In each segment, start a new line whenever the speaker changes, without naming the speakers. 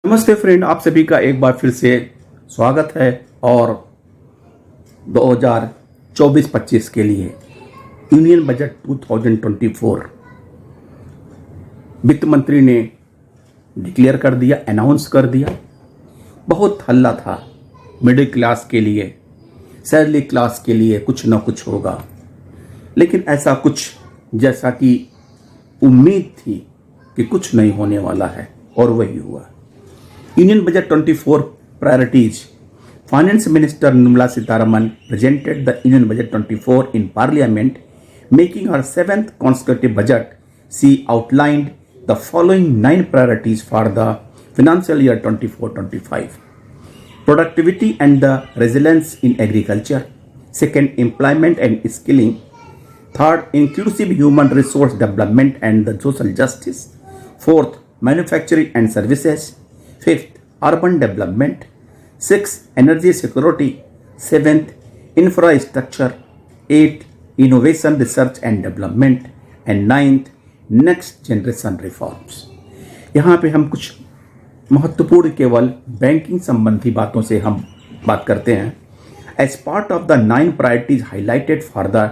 नमस्ते फ्रेंड, आप सभी का एक बार फिर से स्वागत है। और 2024-25 के लिए यूनियन बजट 2024 वित्त मंत्री ने डिक्लेयर कर दिया, अनाउंस कर दिया। बहुत हल्ला था मिडिल क्लास के लिए, सैलरी क्लास के लिए कुछ ना कुछ होगा, लेकिन ऐसा कुछ जैसा कि उम्मीद थी कि कुछ नहीं होने वाला है, और वही हुआ। Union Budget 24 priorities. Finance Minister Nirmala Sitharaman presented the Union Budget 24 in Parliament, making her 7th consecutive budget. She outlined the following 9 priorities for the financial year 24-25. Productivity and the resilience in agriculture. Second, employment and skilling. Third, inclusive human resource development and the social justice. Fourth, manufacturing and services. Fifth, urban development. Sixth, energy security. Seventh, infrastructure. Eighth, innovation, research and development. And ninth, next generation reforms. यहाँ पे हम कुछ महत्वपूर्ण केवल banking संबंधी बातों से हम बात करते हैं। As part of the 9 priorities highlighted for the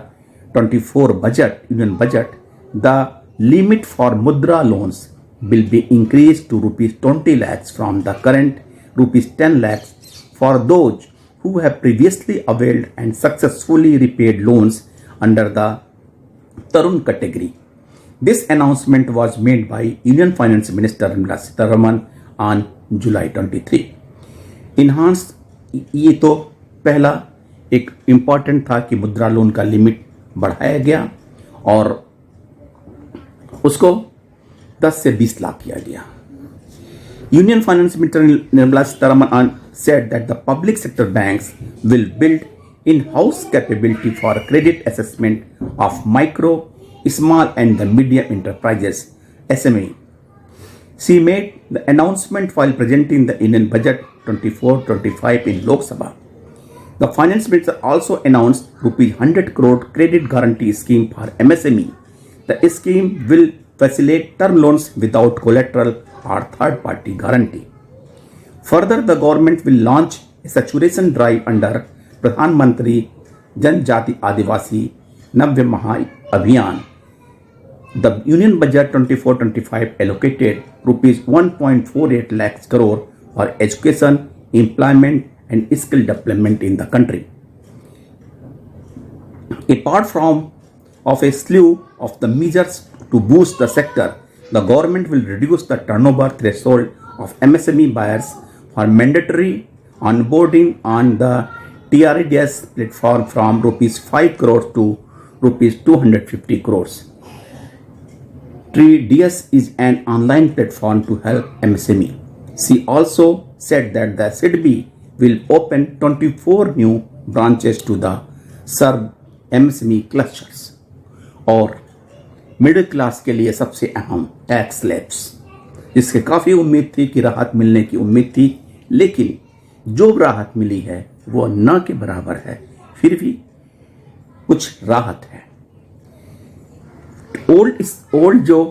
24 budget, Union budget, the limit for Mudra loans will be increased to rupees 20 lakhs from the current rupees 10 lakhs for those who have previously availed and successfully repaid loans under the Tarun category. This announcement was made by Union Finance Minister Nirmala Sitharaman on July 23. Enhanced, ये तो पहला एक important था कि मुद्रा loan का limit बढ़ाया गया और उसको 10 से 20 लाख किया गया। Union finance minister Nirmala Sitharaman said that the public sector banks will build in-house capability for credit assessment of micro, small and the medium enterprises (SME). She made the announcement while presenting the Union Budget 24-25 in Lok Sabha. The finance minister also announced ₹100 crore credit guarantee scheme for MSME. The scheme will facilitate term loans without collateral or third-party guarantee. Further, the government will launch a saturation drive under Pradhan Mantri Janjati Adivasi Navya Maha Abhiyan. The Union Budget 24-25 allocated rupees 1.48 lakhs crore for education, employment and skill development in the country. Apart from of a slew of the measures to boost the sector, the government will reduce the turnover threshold of MSME buyers for mandatory onboarding on the TRDS platform from rupees 5 crores to rupees 250 crores. TRDS is an online platform to help MSME. She also said that the SIDBI will open 24 new branches to the serve MSME clusters. और middle class के लिए सबसे अहम tax slabs, जिसके काफ़ी उम्मीद थी कि राहत मिलने की उम्मीद थी, लेकिन जो राहत मिली है वो न के बराबर है। फिर भी कुछ राहत है। ओल्ड जो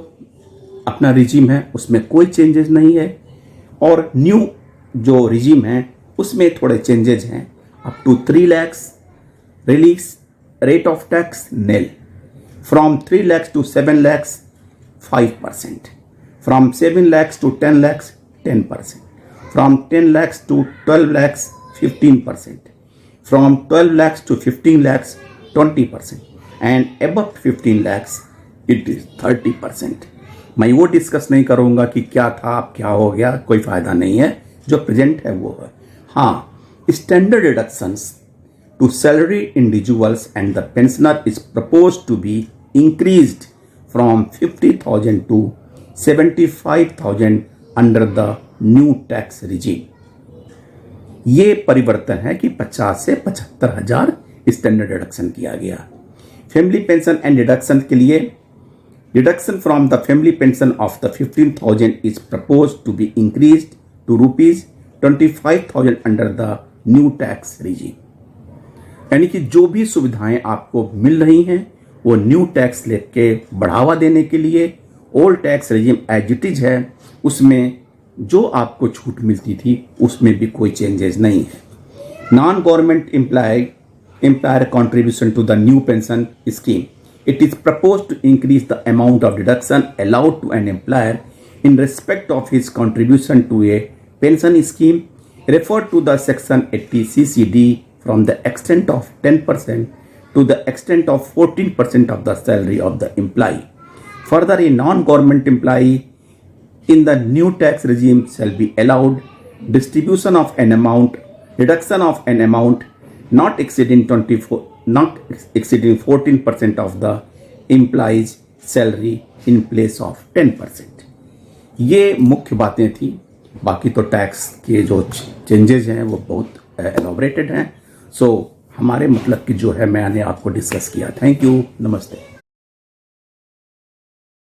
अपना रिजीम है उसमें कोई चेंजेस नहीं है, और न्यू जो रिजीम है उसमें थोड़े चेंजेस हैं। Up to 3 lakhs release rate of tax nil, from 3 lakhs to 7 lakhs 5%, from 7 lakhs to 10 lakhs 10%, from 10 lakhs to 12 lakhs 15%, from 12 lakhs to 15 lakhs 20%, and above 15 lakhs it is 30%. मैं वो discuss नहीं करूंगा कि क्या था अब क्या हो गया, कोई फायदा नहीं है, जो प्रेजेंट है वो है। हाँ, standard deductions to salary individuals and the pensioner is proposed to be increased from 50,000 to 75,000 under the new tax regime. ये परिवर्तन है कि 50 से 75,000 स्टैंडर्ड डिडक्शन किया गया। फैमिली पेंशन एंड डिडक्शन के लिए deduction from the family pension of the 15,000 is proposed to be increased to rupees 25,000 under the new tax regime. यानी कि जो भी सुविधाएं आपको मिल रही हैं वो न्यू टैक्स लेके बढ़ावा देने के लिए old tax regime as it is है उसमें जो आपको छूट मिलती थी उसमें भी कोई चेंजेस नहीं है। Non government employer contribution to the new pension scheme. It is proposed to increase the amount of deduction allowed to an employer in respect of his contribution to a pension scheme referred to the section 80 CCD from the extent of 10% to the extent of 14% of the salary of the employee. Further, a non-government employee in the new tax regime shall be allowed distribution of an amount, reduction of an amount not exceeding 14% of the employee's salary in place of 10%. ये मुख्य बातें थी। बाकी तो tax के जो changes हैं वो बहुत एलॉबरेटेड हैं। सो हमारे मतलब की जो है मैंने आपको डिस्कस किया। थैंक यू, नमस्ते।